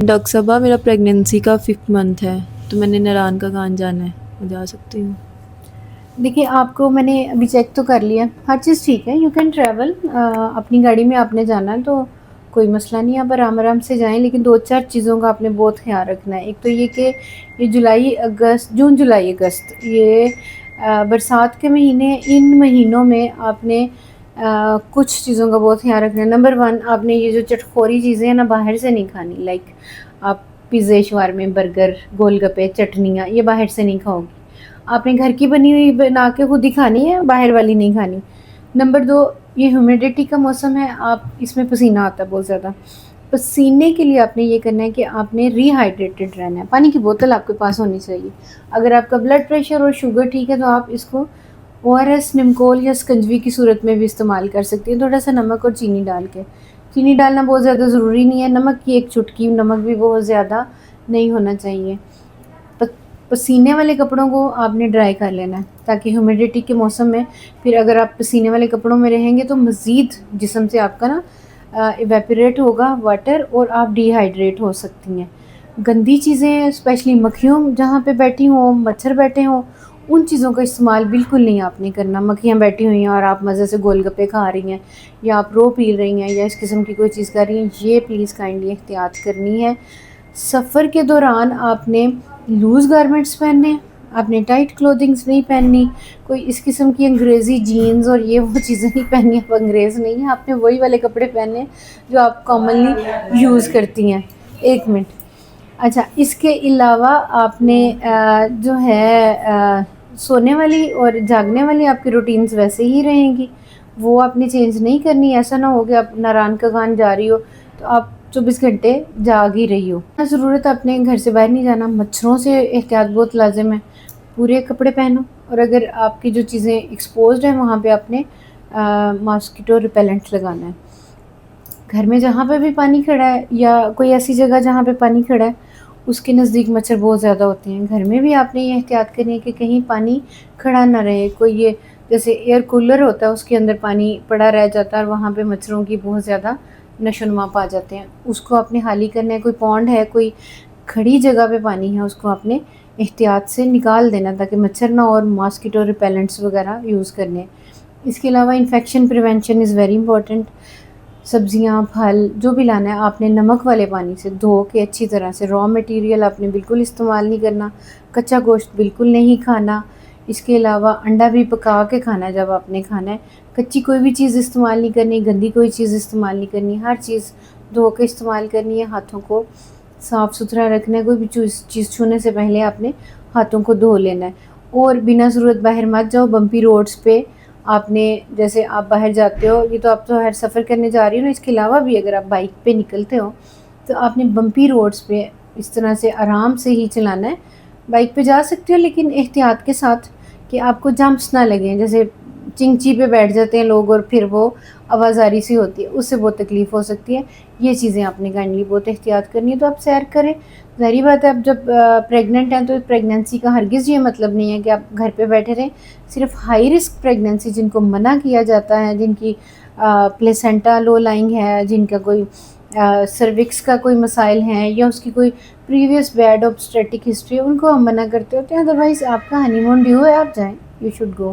Doctor صاحبہ میرا pregnancy کا 5th منتھ ہے تو میں نے نران کا کہاں جانا ہے، میں جا سکتی ہوں؟ دیکھیے آپ کو میں نے ابھی چیک تو کر لیا، ہر چیز ٹھیک ہے، یو کین ٹریول، اپنی گاڑی میں آپ نے جانا ہے تو کوئی مسئلہ نہیں، آپ آرام آرام سے جائیں، لیکن 2-4 چیزوں کا آپ نے بہت خیال رکھنا ہے۔ ایک تو یہ کہ یہ جون جولائی اگست یہ برسات کے مہینے، ان مہینوں میں آپ نے کچھ چیزوں کا بہت خیال رکھنا ہے۔ نمبر 1، آپ نے یہ جو چٹخوری چیزیں ہیں نا باہر سے نہیں کھانی، لائک آپ پیزے، شاورمے، برگر، گول گپے، چٹنیاں، یہ باہر سے نہیں کھاؤ گی، آپ نے گھر کی بنی ہوئی بنا کے خود ہی کھانی ہے، باہر والی نہیں کھانی۔ نمبر 2، یہ ہیومیڈیٹی کا موسم ہے، آپ اس میں پسینہ آتا ہے بہت زیادہ، پسینے کے لیے آپ نے یہ کرنا ہے کہ آپ نے ری ہائیڈریٹڈ رہنا ہے، پانی کی بوتل آپ کے پاس ہونی چاہیے۔ اگر آپ کا بلڈ پریشر اور شوگر ٹھیک ہے تو آپ اس کو ORS، نمکول یا سکنجوی کی صورت میں بھی استعمال کر سکتی ہیں، تھوڑا سا نمک اور چینی ڈال کے۔ چینی ڈالنا بہت زیادہ ضروری نہیں ہے، نمک کی ایک چٹکی، نمک بھی بہت زیادہ نہیں ہونا چاہیے۔ پسینے والے کپڑوں کو آپ نے ڈرائی کر لینا ہے تاکہ ہیومیڈیٹی کے موسم میں پھر اگر آپ پسینے والے کپڑوں میں رہیں گے تو مزید جسم سے آپ کا نا ایویپوریٹ ہوگا واٹر اور آپ ڈی ہائیڈریٹ ہو سکتی ہیں۔ گندی چیزیں اسپیشلی مکھیوں جہاں پہ بیٹھی ہوں، مچھر بیٹھے ہوں، ان چیزوں کا استعمال بالکل نہیں آپ نے کرنا۔ مکھیاں بیٹھی ہوئی ہیں اور آپ مزے سے گول گپے کھا رہی ہیں یا آپ رو پی رہی ہیں یا اس قسم کی کوئی چیز کر رہی ہیں، یہ پلیز کائنڈلی احتیاط کرنی ہے۔ سفر کے دوران آپ نے لوز گارمنٹس پہننے ہیں، آپ نے ٹائٹ کلودنگز نہیں پہننی، کوئی اس قسم کی انگریزی جینز اور یہ وہ چیزیں نہیں پہننی، آپ انگریز نہیں ہیں، آپ نے وہی والے کپڑے پہننے ہیں جو آپ کامنلی یوز کرتی ہیں۔ ایک منٹ، اچھا اس کے علاوہ آپ نے جو ہے سونے والی اور جاگنے والی آپ کی روٹینز ویسے ہی رہیں گی، وہ آپ نے چینج نہیں کرنی۔ ایسا نہ ہو کہ آپ ناران کا خان جا رہی ہو تو آپ 24 گھنٹے جاگ ہی رہی ہو۔ ضرورت اپنے گھر سے باہر نہیں جانا، مچھروں سے احتیاط بہت لازم ہے، پورے کپڑے پہنو، اور اگر آپ کی جو چیزیں ایکسپوزڈ ہیں وہاں پہ آپ نے ماسکیٹو ریپیلنٹ لگانا ہے۔ گھر میں جہاں پہ بھی پانی کھڑا ہے یا کوئی ایسی جگہ جہاں پہ پانی کھڑا ہے اس کے نزدیک مچھر بہت زیادہ ہوتے ہیں۔ گھر میں بھی آپ نے یہ احتیاط کرنی ہے کہ کہیں پانی کھڑا نہ رہے، کوئی یہ جیسے ایئر کولر ہوتا ہے اس کے اندر پانی پڑا رہ جاتا ہے اور وہاں پہ مچھروں کی بہت زیادہ نشو و نما پا جاتے ہیں، اس کو آپ نے حالی کرنا ہے۔ کوئی پونڈ ہے، کوئی کھڑی جگہ پہ پانی ہے، اس کو آپ نے احتیاط سے نکال دینا تاکہ مچھر نہ، اور ماسکیٹو ریپیلنٹس وغیرہ یوز کرنے۔ اس کے علاوہ infection prevention is very important. سبزیاں، پھل جو بھی لانا ہے آپ نے نمک والے پانی سے دھو کے اچھی طرح سے، را مٹیریل آپ نے بالکل استعمال نہیں کرنا، کچا گوشت بالکل نہیں کھانا۔ اس کے علاوہ انڈا بھی پکا کے کھانا ہے جب آپ نے کھانا ہے، کچی کوئی بھی چیز استعمال نہیں کرنی، گندی کوئی چیز استعمال نہیں کرنی، ہر چیز دھو کے استعمال کرنی ہے۔ ہاتھوں کو صاف ستھرا رکھنا ہے، کوئی بھی چیز چھونے سے پہلے آپ نے ہاتھوں کو دھو لینا ہے، اور بنا ضرورت باہر مت جاؤ۔ بمپی روڈز پہ آپ نے جیسے آپ باہر جاتے ہو، یہ تو آپ تو ہر سفر کرنے جا رہی ہو نا، اس کے علاوہ بھی اگر آپ بائک پہ نکلتے ہو تو آپ نے بمپی روڈز پہ اس طرح سے آرام سے ہی چلانا ہے۔ بائک پہ جا سکتے ہو لیکن احتیاط کے ساتھ کہ آپ کو جمپس نہ لگیں، جیسے چنچی پہ بیٹھ جاتے ہیں لوگ اور پھر وہ آوازاری سی ہوتی ہے، اس سے بہت تکلیف ہو سکتی ہے۔ یہ چیزیں آپ نے کائنڈلی بہت احتیاط کرنی ہے۔ تو آپ سیر کریں، ظاہری بات ہے اب جب پریگننٹ ہیں تو پریگننسی کا ہرگز یہ مطلب نہیں ہے کہ آپ گھر پہ بیٹھے رہیں۔ صرف ہائی رسک پریگننسی جن کو منع کیا جاتا ہے، جن کی پلیسنٹا لو لائنگ ہے، جن کا کوئی سروکس کا کوئی مسائل ہیں یا اس کی کوئی پریویس بیڈ obstetric ہسٹری ہے، ان کو ہم منع کرتے ہوتے ہیں۔ ادروائز آپ کا ہنی مون ڈیو ہے، آپ جائیں، یو شوڈ گو۔